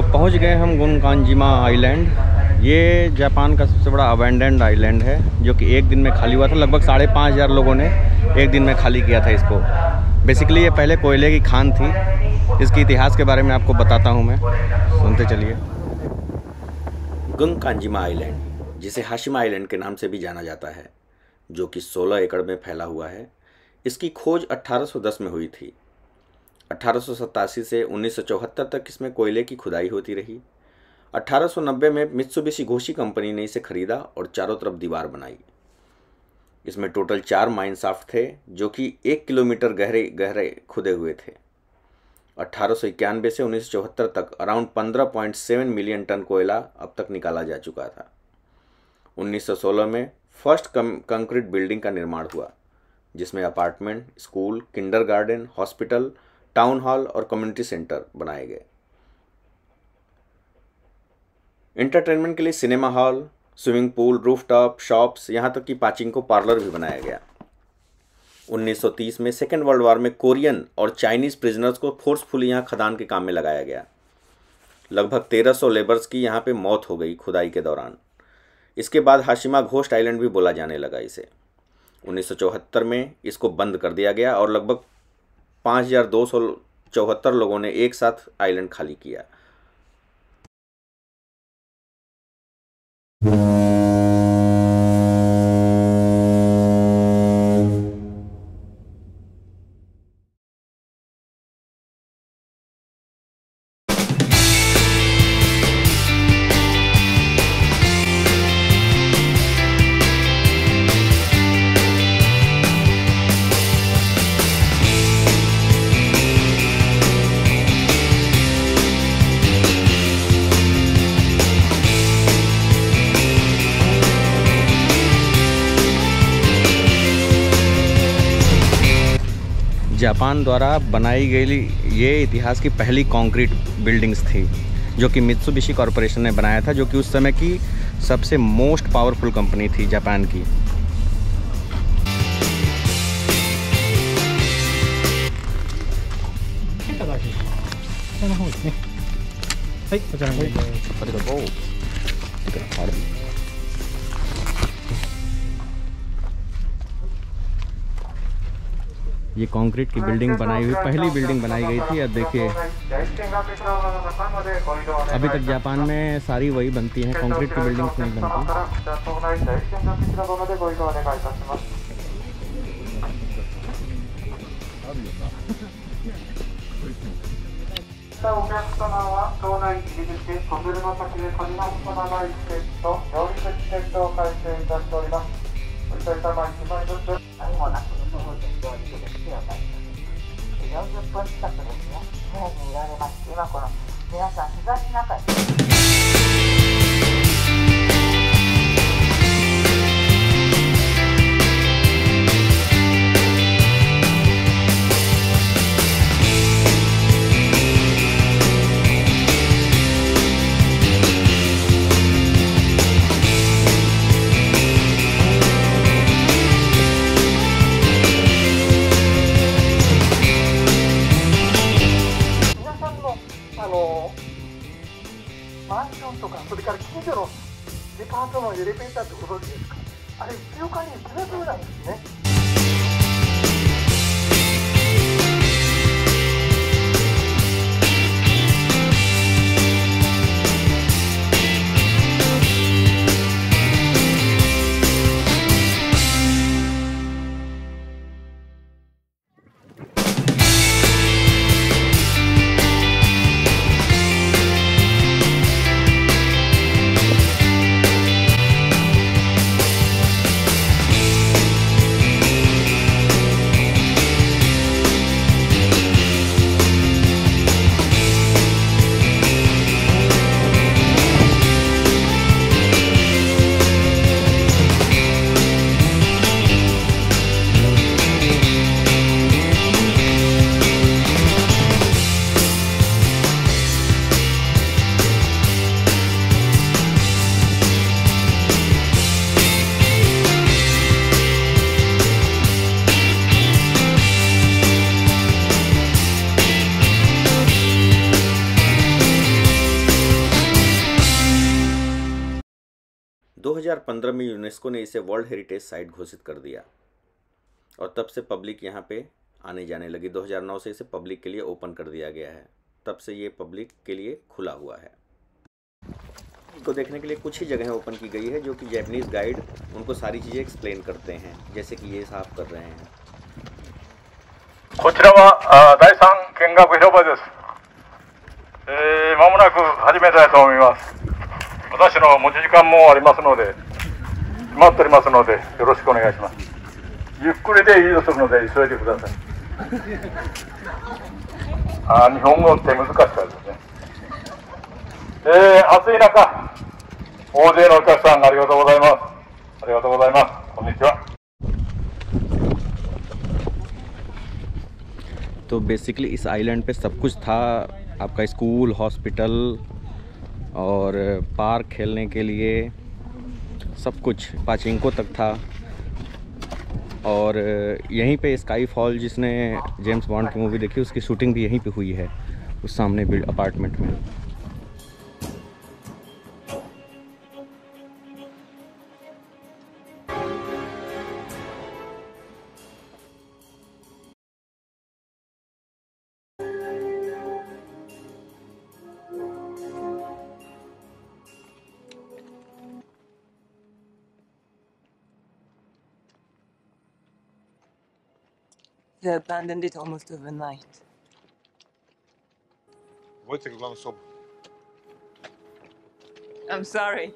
तो पहुंच गए हम गुनकांजिमा आइलैंड। ये जापान का सबसे बड़ा अबैंडन्ड आइलैंड है जो कि एक दिन में खाली हुआ था। लगभग 5,500 लोगों ने एक दिन में खाली किया था इसको। बेसिकली ये पहले कोयले की खान थी। इसके इतिहास के बारे में आपको बताता हूँ मैं, सुनते चलिए। गुनकांजिमा आइलैंड, जिसे हाशिमा आइलैंड के नाम से भी जाना जाता है, जो कि 16 एकड़ में फैला हुआ है, इसकी खोज 1810 में हुई थी। 1887 से 1974 तक इसमें कोयले की खुदाई होती रही। 1890 में मित्सुबिशी घोशी कंपनी ने इसे खरीदा और चारों तरफ दीवार बनाई। इसमें टोटल 4 माइन शाफ्ट थे जो कि 1 किलोमीटर गहरे गहरे खुदे हुए थे। 1891 से 1974 तक अराउंड 15.7 मिलियन टन कोयला अब तक निकाला जा चुका था। 1916 में फर्स्ट कंक्रीट बिल्डिंग का निर्माण हुआ, जिसमें apartment, school, kindergarten, hospital, town hall और कम्युनिटी सेंटर बनाए गए। एंटरटेनमेंट के लिए cinema hall, swimming pool, rooftop, shops, यहाँ तक कि पाचिंको पार्लर भी बनाया गया। 1930 में सेकेंड वर्ल्ड वॉर में कोरियन और चाइनीज़ प्रिजनर्स को फोर्सफुली यहाँ खदान के काम में लगाया गया। लगभग 1300 लेबर्स की यहाँ पे मौत हो गई खुदाई के दौरान। इसके बाद हाशिमा घोस्ट आइलैंड भी बोला जाने लगा इसे। 1974 में इसको बंद कर दिया गया और लगभग 5,274 लोगों ने एक साथ आइलैंड खाली किया। जापान द्वारा बनाई गई ये इतिहास की पहली कंक्रीट बिल्डिंग्स थी जो कि मित्सुबिशी कॉरपोरेशन ने बनाया था, जो कि उस समय की सबसे मोस्ट पावरफुल कंपनी थी जापान की। ये कंक्रीट की बिल्डिंग बनाई हुई पहली बिल्डिंग बनाई गई थी। अब देखिए, अभी तक जापान में सारी वही बनती हैं, कंक्रीट की बिल्डिंग्स नहीं बनती। 2015 में यूनेस्को ने इसे वर्ल्ड हेरिटेज साइट घोषित कर दिया और तब से पब्लिक यहाँ पे आने जाने लगी। 2009 से इसे पब्लिक के लिए ओपन कर दिया गया है, तब से ये पब्लिक के लिए खुला हुआ है। इसको देखने के लिए कुछ ही जगह ओपन की गई है जो कि जैपनीज़ गाइड उनको सारी चीज़ें एक्सप्लेन करते हैं, जैसे कि ये साफ कर रहे हैं। こちらは第3見学広場です。まもなく始めたいと思います。私の持ち時間もありますので、決まっておりますので、よろしくお願いします。ゆっくりでいいですので、急いでください。日本語って難しかったですね。暑い中、大勢のお客さんありがとうございます。ありがとうございます。こんにちは。तो बेसिकली इस आइलैंड पे सब कुछ था, आपका स्कूल, हॉस्पिटल और पार्क खेलने के लिए सब कुछ, पाचिंको तक था। और यहीं पे स्काई फॉल, जिसने जेम्स बॉन्ड की मूवी देखी उसकी शूटिंग भी यहीं पे हुई है, उस सामने अपार्टमेंट में। They abandoned it almost overnight. Wojtek dla nas I'm sorry.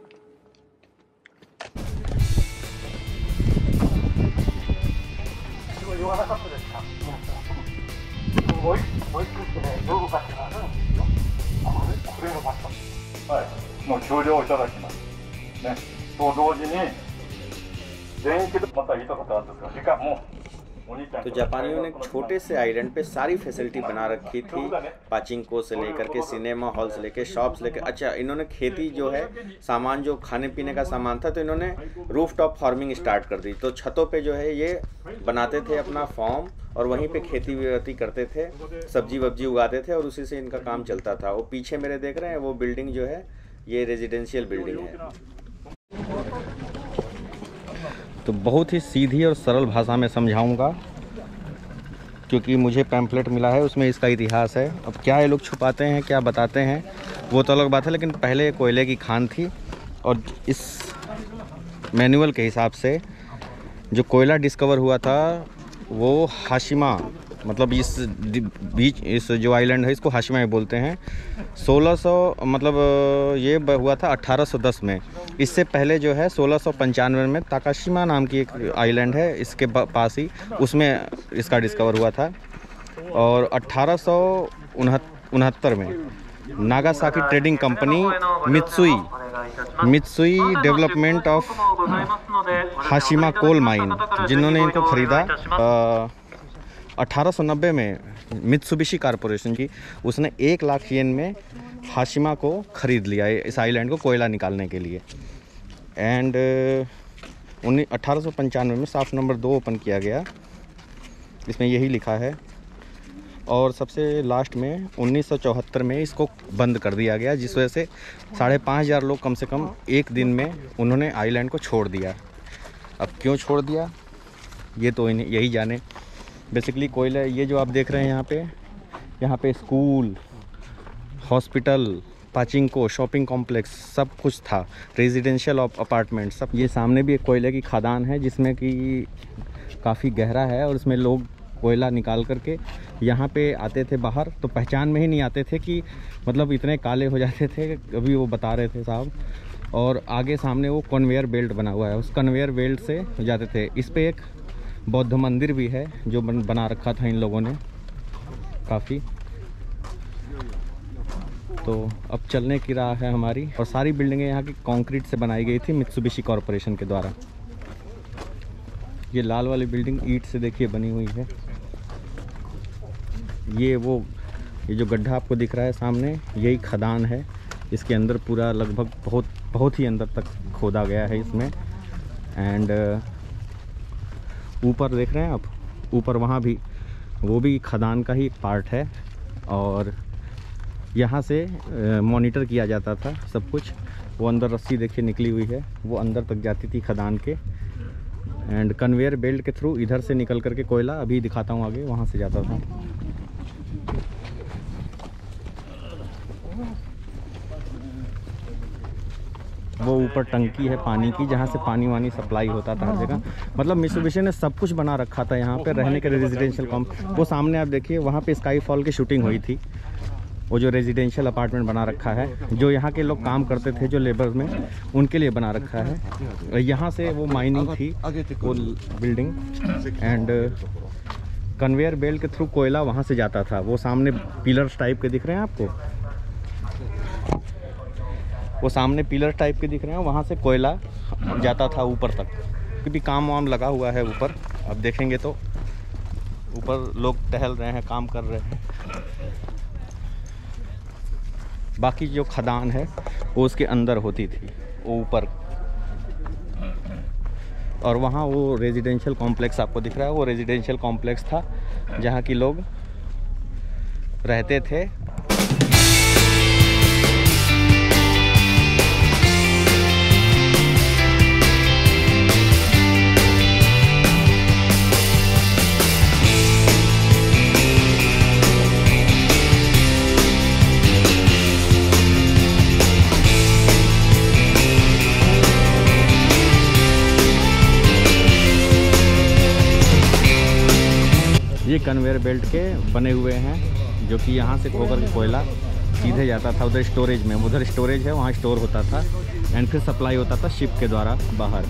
तो जापानियों ने छोटे से आइलैंड पे सारी फैसिलिटी बना रखी थी, पाचिंको से लेकर के सिनेमा हॉल से लेकर शॉप्स लेकर। अच्छा, इन्होंने खेती जो है, सामान जो खाने पीने का सामान था, तो इन्होंने रूफटॉप फार्मिंग स्टार्ट कर दी। तो छतों पे जो है ये बनाते थे अपना फार्म और वहीं पे खेती वेती करते थे, सब्जी वब्जी उगाते थे और उसी से इनका काम चलता था। वो पीछे मेरे देख रहे हैं वो बिल्डिंग जो है ये रेजिडेंशियल बिल्डिंग है। तो बहुत ही सीधी और सरल भाषा में समझाऊंगा क्योंकि मुझे पैम्फलेट मिला है, उसमें इसका इतिहास है। अब क्या ये लोग छुपाते हैं, क्या बताते हैं, वो तो अलग बात है, लेकिन पहले कोयले की खान थी और इस मैनुअल के हिसाब से जो कोयला डिस्कवर हुआ था वो हाशिमा, मतलब इस बीच, इस जो आइलैंड है इसको हाशिमा ही बोलते हैं। 1600 मतलब ये हुआ था 1810 में। इससे पहले जो है 1695 में ताकाशिमा नाम की एक आइलैंड है इसके पास ही, उसमें इसका डिस्कवर हुआ था। और 1869 में Nagasaki trading company Mitsui development of Hashima coal mine, जिन्होंने इनको ख़रीदा 1890 में, मित्सुबिशी कारपोरेशन की, उसने 1 लाख येन में हाशिमा को ख़रीद लिया इस आइलैंड को कोयला निकालने के लिए। एंड 1895 में शाफ्ट नंबर 2 ओपन किया गया, इसमें यही लिखा है। और सबसे लास्ट में 1974 में इसको बंद कर दिया गया, जिस वजह से 5,500 लोग कम से कम एक दिन में उन्होंने आइलैंड को छोड़ दिया। अब क्यों छोड़ दिया ये तो यही जाने। बेसिकली कोयला, ये जो आप देख रहे हैं यहाँ पे स्कूल, हॉस्पिटल, पाचिंको, शॉपिंग कॉम्प्लेक्स सब कुछ था, रेजिडेंशियल अपार्टमेंट सब। ये सामने भी एक कोयले की खदान है जिसमें कि काफ़ी गहरा है और इसमें लोग कोयला निकाल करके यहाँ पे आते थे बाहर, तो पहचान में ही नहीं आते थे कि मतलब इतने काले हो जाते थे, अभी वो बता रहे थे साहब। और आगे सामने वो कन्वेयर बेल्ट बना हुआ है, उस कन्वेयर बेल्ट से जाते थे। इस पे एक बौद्ध मंदिर भी है जो बना रखा था इन लोगों ने काफ़ी। तो अब चलने की राह है हमारी। और सारी बिल्डिंगें यहाँ की कंक्रीट से बनाई गई थी मित्सुबिशी कॉरपोरेशन के द्वारा। ये लाल वाली बिल्डिंग ईंट से देखिए बनी हुई है। ये जो गड्ढा आपको दिख रहा है सामने, यही खदान है। इसके अंदर पूरा लगभग बहुत ही अंदर तक खोदा गया है इसमें। एंड ऊपर देख रहे हैं आप, ऊपर वहाँ भी, वो भी खदान का ही पार्ट है। और यहाँ से मॉनिटर किया जाता था सब कुछ। वो अंदर रस्सी देखिए निकली हुई है, वो अंदर तक जाती थी खदान के। एंड कन्वेयर बेल्ट के थ्रू इधर से निकल करके कोयला, अभी दिखाता हूँ आगे, वहाँ से जाता था। वो ऊपर टंकी है पानी की, जहाँ से पानी वानी सप्लाई होता था हर जगह। मतलब मित्सुबिशी ने सब कुछ बना रखा था यहाँ पे रहने के रेजिडेंशियल कॉम्प्लेक्स। वो सामने आप देखिए, वहाँ पे स्काई फॉल की शूटिंग हुई थी। वो जो रेजिडेंशियल अपार्टमेंट बना रखा है, जो यहाँ के लोग काम करते थे, जो लेबर में, उनके लिए बना रखा है। यहाँ से वो माइनिंग थी, वो बिल्डिंग। एंड कन्वेयर बेल्ट के थ्रू कोयला वहाँ से जाता था। वो सामने पिलर्स टाइप के दिख रहे हैं आपको, वो सामने पिलर टाइप के दिख रहे हैं, वहाँ से कोयला जाता था ऊपर तक। भी काम वाम लगा हुआ है ऊपर, अब देखेंगे तो ऊपर लोग टहल रहे हैं, काम कर रहे हैं। बाकी जो खदान है वो उसके अंदर होती थी, वो ऊपर। और वहाँ वो रेजिडेंशियल कॉम्प्लेक्स आपको दिख रहा है, वो रेजिडेंशियल कॉम्प्लेक्स था जहाँ की लोग रहते थे। ये कन्वेयर बेल्ट के बने हुए हैं, जो कि यहाँ से होकर के कोयला सीधे जाता था उधर स्टोरेज में। उधर स्टोरेज है, वहाँ स्टोर होता था एंड फिर सप्लाई होता था शिप के द्वारा बाहर।